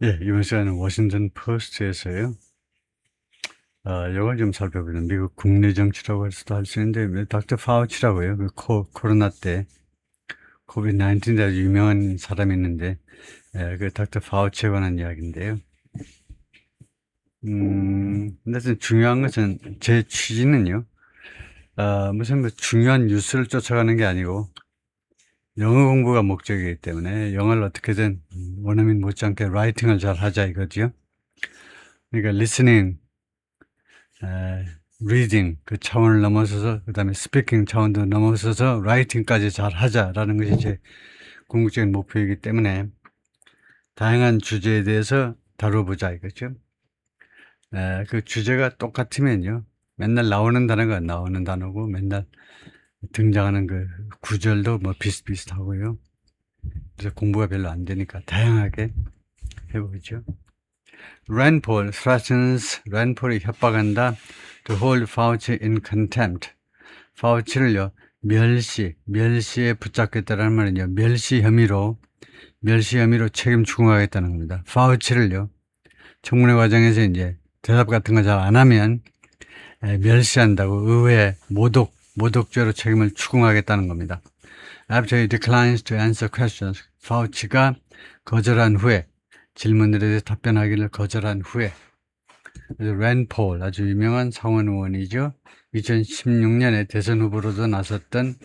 예, 이번 시간은 워싱턴 포스트에서요. 이걸 좀 살펴보는 미국 국내 정치라고 할 수도 할 수 있는데, 닥터 파우치라고요. 그 코로나 때, 코비드 19에 아주 유명한 사람이 있는데, 그 닥터 파우치에 관한 이야기인데요. 근데 좀 중요한 것은 제 취지는요. 무슨 뭐 중요한 뉴스를 쫓아가는 게 아니고, 영어 공부가 목적이기 때문에 영어를 어떻게든 원어민 못지않게 라이팅을 잘 하자 이거죠. 그러니까 리스닝, 리딩 그 차원을 넘어서서 그다음에 스피킹 차원도 넘어서서 라이팅까지 잘 하자라는 것이 제 궁극적인 목표이기 때문에 다양한 주제에 대해서 다뤄보자 이거죠. 그 주제가 똑같으면요. 맨날 나오는 단어가 나오는 단어고 맨날 등장하는 그 구절도 뭐 비슷비슷하고요. 그래서 공부가 별로 안 되니까 다양하게 해보죠. Rand Paul threatens, 랜 폴이 협박한다 to hold Fauci in contempt. 파우치를요, 멸시에 붙잡겠다라는 말은요, 멸시 혐의로 책임 추궁하겠다는 겁니다. 파우치를요, 청문회 과정에서 이제 대답 같은 거 잘 안 하면 멸시한다고 의회 모독죄로 책임을 추궁하겠다는 겁니다. After he declines to answer questions, 파우치가 거절한 후에 질문들에 대해 답변하기를 거절한 후에 랜 폴 아주 유명한 상원 의원이죠. 2016년에 대선 후보로도 나섰던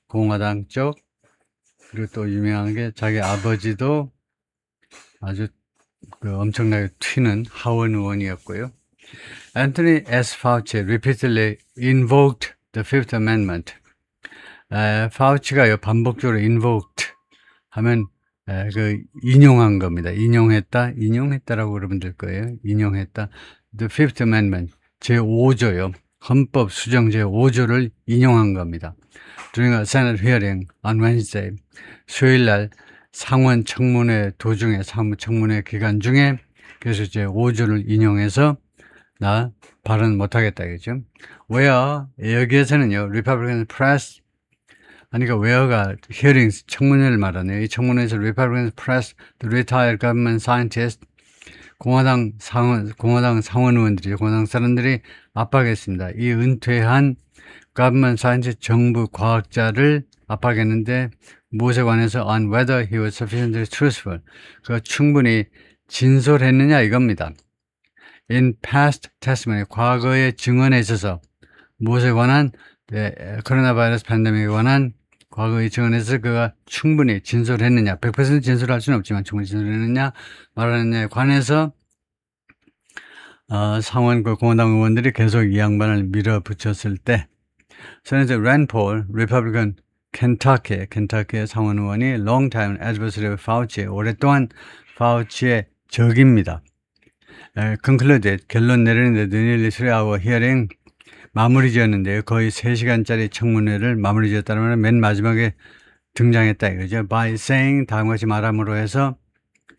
공화당 쪽, 그리고 또 유명한 게 자기 아버지도 아주 그 엄청나게 튀는 하원 의원이었고요. Anthony S. Fauci repeatedly invoked the Fifth Amendment. 파우치가 반복적으로 invoked 하면 그 인용한 겁니다. 인용했다라고 그러면 될 거예요. 인용했다. The Fifth Amendment 제5조요. 헌법 수정 제5조를 인용한 겁니다. During a Senate hearing on Wednesday, 수요일 날 상원 청문회 도중에 청문회 기간 중에 그래서 제5조를 인용해서 나 발언 못하겠다 이거죠. Where 여기에서는요, Republican press 그러니까 where가 hearings 청문회를 말하네요. 이 청문회에서 Republican press the retired government scientist 공화당 상원 의원들이 공화당 사람들이 압박했습니다. 이 은퇴한 government scientist 정부 과학자를 압박했는데 무엇에 관해서 on whether he was sufficiently truthful 그 충분히 진솔했느냐 이겁니다. In past testimony 과거의 증언에 있어서 무엇에 관한 코로나 바이러스 팬데믹에 관한 과거의 증언에서 그가 충분히 진솔했느냐 100% 진솔할 수는 없지만 충분히 진솔했느냐 말하느냐에 관해서 상원 그 공화당 의원들이 계속 이 양반을 밀어붙였을 때 세네터 랜 폴, 리퍼블리컨 켄타키의 상원 의원이 long time adversary of Fauci 오랫동안 파우치의 적입니다. concluded 결론 내리는데 nearly 3-hour hearing 마무리 지었는데요. 거의 3시간짜리 청문회를 마무리 지었다는 말은 맨 마지막에 등장했다 이거죠. By saying 다음과 같이 말함으로 해서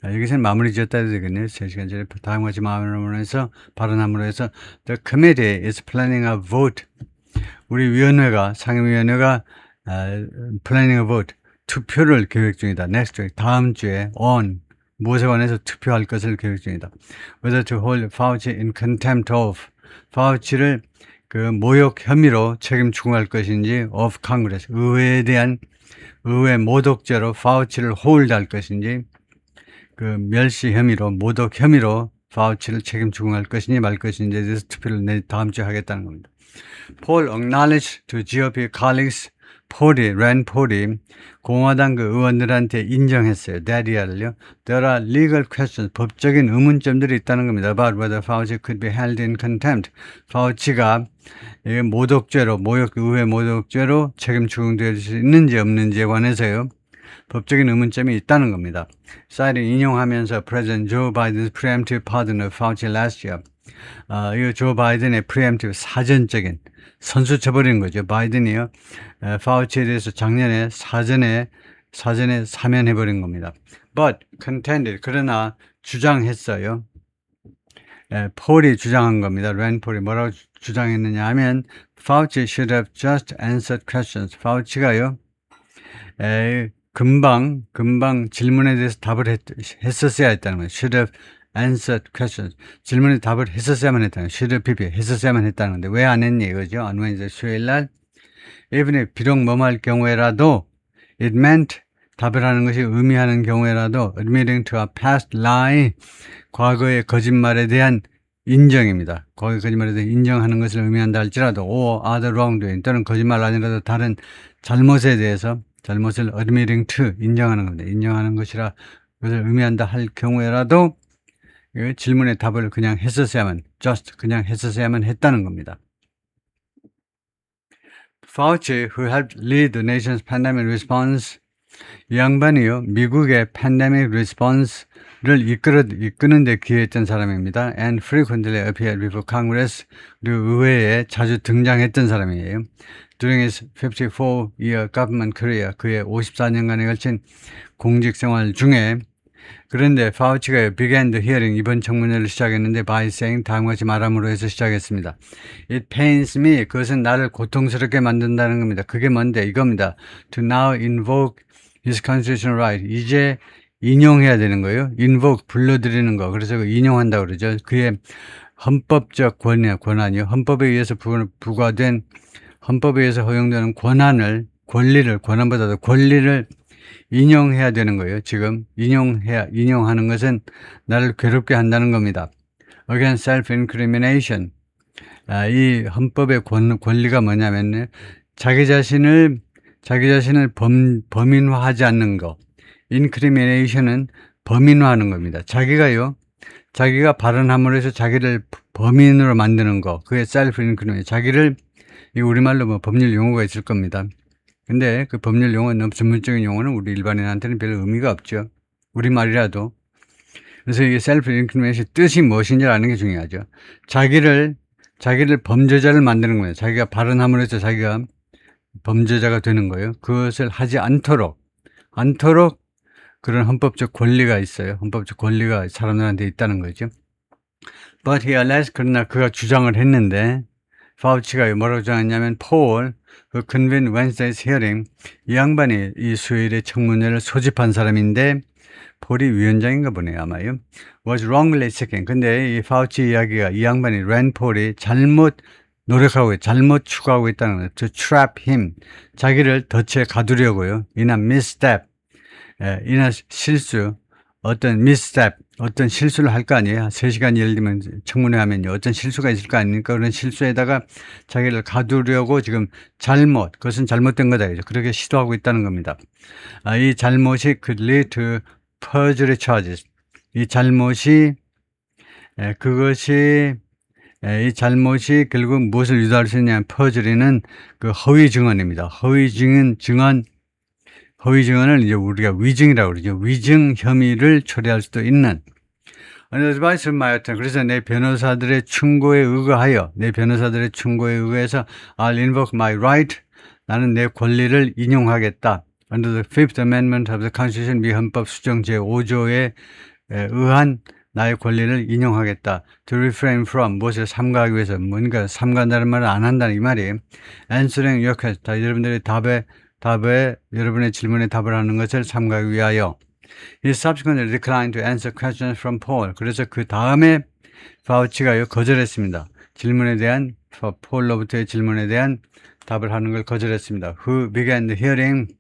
여기서는 마무리 지었다 해도 되겠네요. 3시간짜리 다음과 같이 말함으로 해서 발언함으로 해서 The committee is planning a vote. 우리 위원회가 상임위원회가 planning a vote 투표를 계획 중이다. Next week 다음 주에 on 무엇에 관해서 투표할 것을 계획 중이다. Whether to hold Fauci in contempt of 파우치를 그 모욕 혐의로 책임 추궁할 것인지 of Congress 의회에 대한 의회 모독죄로 파우치를 홀드할 것인지 그 멸시 혐의로 모독 혐의로 파우치를 책임 추궁할 것인지 말 것인지에 대해서 투표를 다음 주에 하겠다는 겁니다. Paul acknowledged to GOP colleagues 랜 폴이 공화당 그 의원들한테 인정했어요. 대리아를요. There are legal questions, 법적인 의문점들이 있다는 겁니다. About whether Fauci could be held in contempt. 파우치가 모독죄로, 의회 모독죄로 책임 추궁될 수 있는지 없는지에 관해서요. 법적인 의문점이 있다는 겁니다. 사이를 인용하면서 President Joe Biden's preemptive pardon of Fauci last year. 이거 조 바이든의 preemptive 사전적인 선수 쳐버리는 거죠. 바이든이요. 파우치에 대해서 작년에 사전에 사면해버린 겁니다. But contended 그러나 주장했어요. 폴이 주장한 겁니다. 랜 폴이 뭐라고 주장했느냐 하면 Fauci should have just answered questions. 파우치가요. 금방 질문에 대해서 답을 했었어야 했다는 거예요. should have answered questions. 질문에 답을 했었어야만 했다는 거예요. should have PP 했었어야만 했다는 건데 왜 안 했니 이거죠. 안 왜 이제 수요일 날 even if 비록 뭐뭐 할 경우에라도 it meant 답을 하는 것이 의미하는 경우에라도 admitting to a past lie 과거의 거짓말에 대한 인정입니다. 과거의 거짓말에 대해 인정하는 것을 의미한다 할지라도 or other wrongdoing 또는 거짓말 아니라도 다른 잘못에 대해서 잘못을 admitting to 인정하는 겁니다. 인정하는 것이라 그것을 의미한다 할 경우에라도 질문의 답을 그냥 했었어야만 just 그냥 했었어야만 했다는 겁니다. Fauci, who helped lead the nation's pandemic response, 이 양반이요 미국의 pandemic response를 이끄는 데 기여했던 사람입니다. And frequently appeared before Congress, 그리고 의회에 자주 등장했던 사람이에요. During his 54-year government career, 그의 54년간에 걸친 공직 생활 중에 그런데 파우치가 began the hearing 이번 청문회를 시작했는데 by saying 다음과 같이 말함으로 해서 시작했습니다. It pains me. 그것은 나를 고통스럽게 만든다는 겁니다. 그게 뭔데? 이겁니다. To now invoke his constitutional right. 이제 인용해야 되는 거예요. invoke 불러들이는 거. 그래서 인용한다고 그러죠. 그의 헌법적 권한이요. 헌법에 의해서 부과된 헌법에 의해서 허용되는 권한보다도 권리를 인용해야 되는 거예요. 지금 인용하는 것은 나를 괴롭게 한다는 겁니다. Against self-incrimination. 이 헌법의 권리가 뭐냐면 자기 자신을 범인화하지 않는 거. incrimination은 범인화하는 겁니다. 자기가 발언함으로 해서 자기를 범인으로 만드는 거. 그게 self-incrimination. 우리말로 뭐 법률 용어가 있을 겁니다. 근데 그 법률 용어, 너무 전문적인 용어는 우리 일반인한테는 별 의미가 없죠. 우리말이라도. 그래서 이게 self-incrimination 뜻이 무엇인지 아는 게 중요하죠. 자기를 범죄자를 만드는 거예요. 자기가 발언함으로 해서 자기가 범죄자가 되는 거예요. 그것을 하지 않도록 그런 헌법적 권리가 있어요. 헌법적 권리가 사람들한테 있다는 거죠. But he alleged, 그러나 그가 주장을 했는데 파우치가 뭐라고 주장했냐면 Paul, who convened Wednesday's hearing, 이 양반이 이 수요일에 청문회를 소집한 사람인데 폴이 위원장인가 보네요 아마요. was wrongly seeking. 근데 이 파우치 이야기가 이 양반이 랜 폴이 잘못 추구하고 있다는 거예요. To trap him. 자기를 덫에 가두려고요. in a misstep. in a 실수. 어떤 misstep. 어떤 실수를 할 거 아니에요. 3시간 예를 들면 청문회 하면요. 어떤 실수가 있을 거 아닙니까? 그런 실수에다가 자기를 가두려고 지금 그것은 잘못된 거다. 그렇게 시도하고 있다는 겁니다. 이 잘못이 could lead to perjury charges. 이 잘못이 결국 무엇을 유도할 수 있냐면 perjury는 그 허위 증언입니다. 허위 증언을 이제 우리가 위증이라고 그러죠. 위증 혐의를 초래할 수도 있는. advice of my attorney. 그래서 내 변호사들의 충고에 의거해서 I'll invoke my right. 나는 내 권리를 인용하겠다. Under the Fifth Amendment of the Constitution, 미 헌법 수정 제5조에 의한 나의 권리를 인용하겠다. To refrain from 무엇을 삼가하기 위해서 뭔가 삼가한다는 말을 안 한다는 이 말이에요. Answering your question. 여러분들의 여러분의 질문에 답을 하는 것을 삼가하기 위하여. He subsequently declined to answer questions from Paul. 그래서 그 다음에 파우치가 거절했습니다. 폴로부터의 질문에 대한 답을 하는 걸 거절했습니다. Who began the hearing?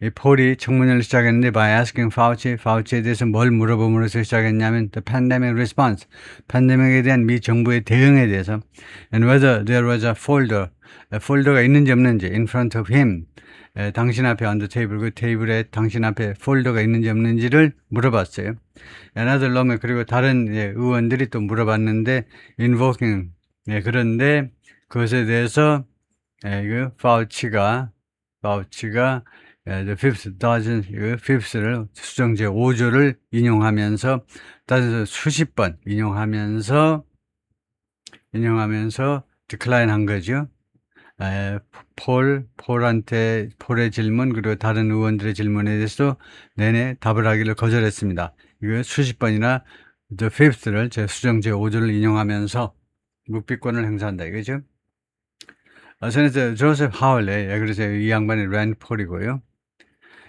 이 폴이 청문회를 시작했는데 by asking 파우치에 대해서 뭘 물어봄으로써 시작했냐면 the pandemic response, 팬데믹에 대한 미 정부의 대응에 대해서 and whether there was a 폴더가 있는지 없는지 in front of him, 당신 앞에 on the table, 그 테이블에 당신 앞에 폴더가 있는지 없는지를 물어봤어요. Another lawman, 그리고 다른 의원들이 또 물어봤는데 invoking, 그런데 그것에 대해서 파우치가 the fifth를 수정제 5조를 인용하면서 수십 번 인용하면서 decline 한 거죠. 폴의 질문 그리고 다른 의원들의 질문에 대해서 내내 답을 하기를 거절했습니다. 이거 수십 번이나 the fifth를 수정제 5조를 인용하면서 묵비권을 행사한다 이거죠. 세네터 조셉 하울레, 그래서 이 양반이 랜 폴이고요.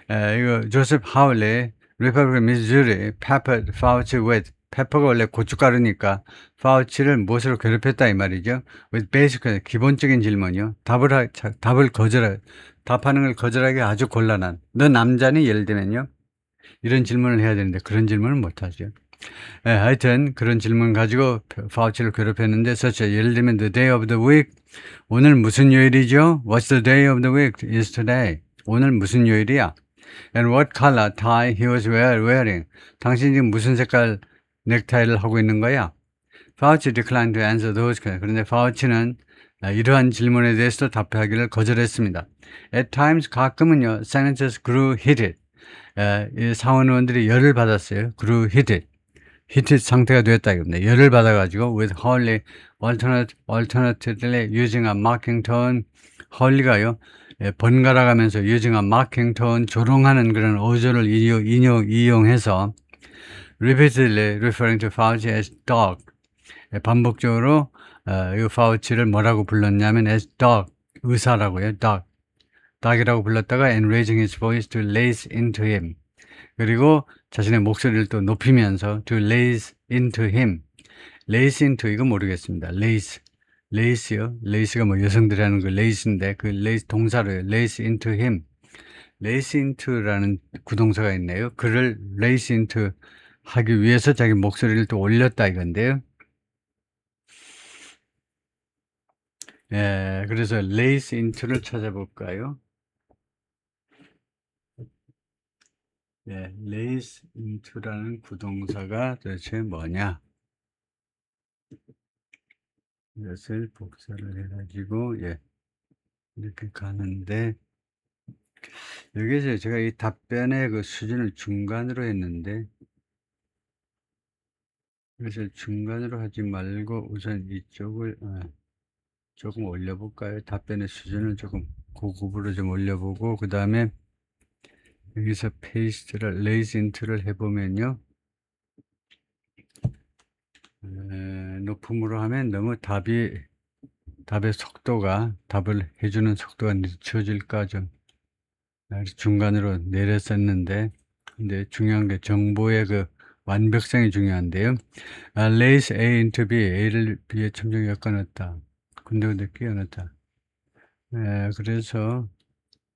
이거 조셉 하울리, 리퍼블릭 미주리, 페퍼 파우치 with. 페퍼가 원래 고춧가루니까 파우치를 무엇으로 괴롭혔다 이 말이죠. with basic 기본적인 질문이요. 답을 답하는 걸 거절하기 아주 곤란한. 너 남자니? 예를 들면요. 이런 질문을 해야 되는데 그런 질문을 못 하죠. 하여튼 그런 질문 가지고 파우치를 괴롭혔는데 예를 들면 the day of the week. 오늘 무슨 요일이죠? What's the day of the week? Is today. 오늘 무슨 요일이야? And what color tie he was wearing? 당신이 지금 무슨 색깔 넥타이를 하고 있는 거야? 파우치 declined to answer those questions. 그런데 파우치는 이러한 질문에 대해서도 답하기를 거절했습니다. At times 가끔은요, senators grew heated. 이 상원 의원들이 열을 받았어요. grew heated. 히트 상태가 되었다 이겁니다. 열을 받아가지고 with Hurley alternately using a mocking tone. 헐리가요 번갈아가면서 using a mocking tone 조롱하는 그런 어조를 이용해서 repeatedly referring to Fauci as dog. 반복적으로 이 파우치를 뭐라고 불렀냐면 as dog 의사라고요. dog이라고 불렀다가 and raising his voice to lace into him. 그리고 자신의 목소리를 또 높이면서 to lace into him. lace into 이거 모르겠습니다. lace요. lace가 뭐 여성들이 하는 그 lace인데 그 lace 동사로요. lace into him. lace into라는 구동사가 있네요. 그를 lace into 하기 위해서 자기 목소리를 또 올렸다 이건데요. 그래서 lace into를 찾아볼까요? lace into라는 구동사가 도대체 뭐냐? 이것을 복사를 해가지고, 이렇게 가는데, 여기서 제가 이 답변의 그 수준을 중간으로 했는데, 그래서 중간으로 하지 말고 우선 이쪽을 조금 올려볼까요? 답변의 수준을 조금 고급으로 좀 올려보고, 그 다음에 여기서 페이스트를, 레이즈 인트를 해보면요. 높음으로 하면 너무 답의 속도가, 답을 해주는 속도가 늦춰질까 좀 중간으로 내렸었는데, 근데 중요한 게 정보의 그 완벽성이 중요한데요. 레이스 A into B, A를 B에 점점 엮어놨다. 근데 끼워넣다. 그래서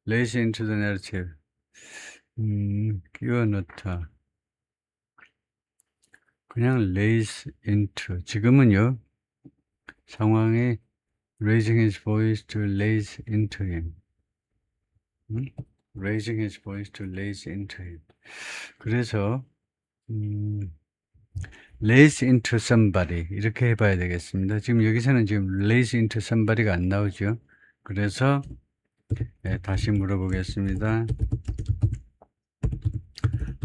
레이스 into the narrative. 끼워 넣다. 그냥 raise into. 지금은요, 상황이 raising his voice to lace into him. raising his voice to lace into him. 그래서, lace into somebody. 이렇게 해봐야 되겠습니다. 지금 여기서는 지금 lace into somebody가 안 나오죠. 그래서, 다시 물어보겠습니다.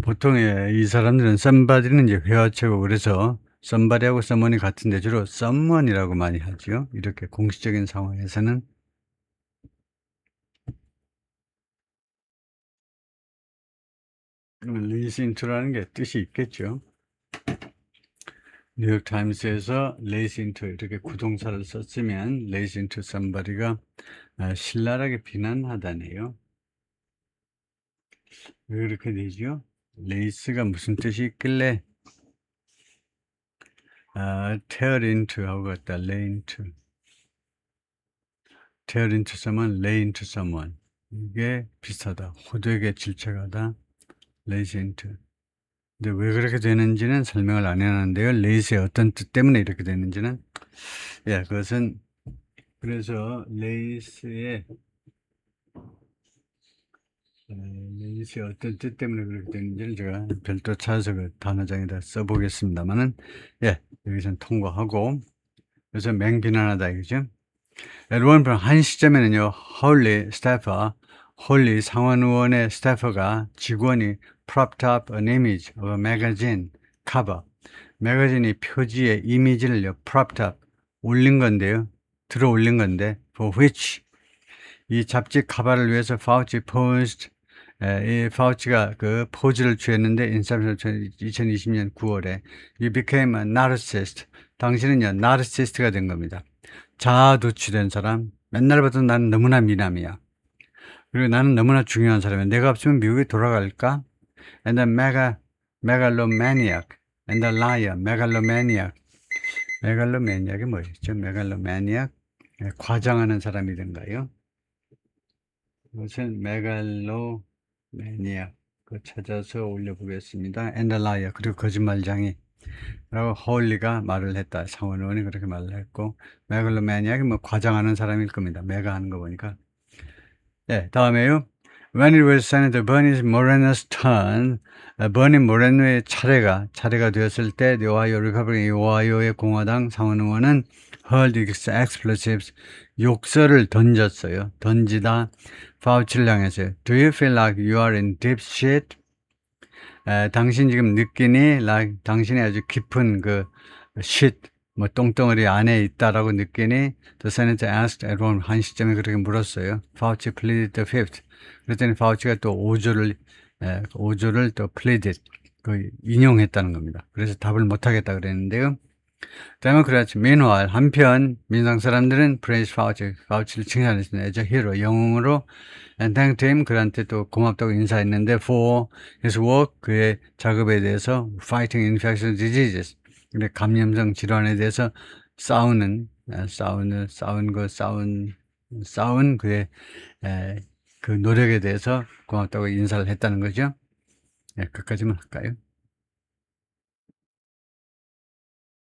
보통 이 사람들은 somebody는 이제 회화체고 그래서 somebody하고 someone이 같은데 주로 someone이라고 많이 하죠. 이렇게 공식적인 상황에서는 lease into라는 게 뜻이 있겠죠. 뉴욕타임스에서 lace into 이렇게 구동사를 썼으면 lace into somebody가 신랄하게 비난하다네요. 왜 그렇게 되죠? 레이스가 무슨 뜻이 있길래 tear into 하고 같다. lay into tear into someone, lay into someone. 이게 비슷하다. 호되게 질책하다. lays into. 근데 왜 그렇게 되는지는 설명을 안 해놨는데요. lays의 어떤 뜻 때문에 이렇게 되는지는 그것은 그래서 lays의 어떤 뜻 때문에 그렇게 되는지를 제가 별도 찾아서 그 단어장에다 써보겠습니다만은, 여기서는 통과하고, 그래서 맹비난하다, 이거죠. 한 시점에는요, 홀리 상원 의원의 스태퍼가 직원이 propped up an image of a magazine cover. 매거진이 표지의 이미지를요, propped up, 올린 건데요, 들어 올린 건데, for which, 이 잡지 카바를 위해서 파우치 posed, 이 파우치가 그 포즈를 취했는데 2020년 9월에 You became a narcissist. 당신은요 narcissist가 된 겁니다. 자아도취된 사람. 맨날 봐도 나는 너무나 미남이야. 그리고 나는 너무나 중요한 사람이야. 내가 없으면 미국이 돌아갈까? And the megalomaniac and the liar. megalomaniac. 메갈로매니악이 뭐였죠? 메갈로매니악. 과장하는 사람이던가요? 이것은 메갈로매니악. 그 찾아서 올려보겠습니다. And the liar. 그리고 거짓말장이. 라고 홀리가 말을 했다. 상원 의원이 그렇게 말을 했고, 메갈로매니악이 뭐 과장하는 사람일 겁니다. 메가 하는 거 보니까. 네, 다음에요. When it was Senator Bernie Moreno's turn, 버니 모레노의 차례가 되었을 때, 오하이오의 공화당 상원 의원은 hurled explosives, 욕설을 던졌어요. 던지다 파우치를 향해서요. Do you feel like you are in deep shit? 당신 지금 느끼니, like, 당신이 아주 깊은 그 shit, 뭐 똥덩어리 안에 있다라고 느끼니? The senator asked at 한 시점에 그렇게 물었어요. Fauci pleaded the fifth. 그랬더니 파우치가 또 5조를 또 pleaded, 그 인용했다는 겁니다. 그래서 답을 못하겠다 그랬는데요. 데모크라트 meanwhile, 한편 민주당 사람들은 praise 파우치를 칭찬했습니다. as a hero, 영웅으로, and thanked him, 그한테 또 고맙다고 인사했는데 for his work, 그의 작업에 대해서 fighting infectious diseases, 근데 감염성 질환에 대해서 싸운 그의 그 노력에 대해서 고맙다고 인사를 했다는 거죠. 네, 끝까지만 할까요?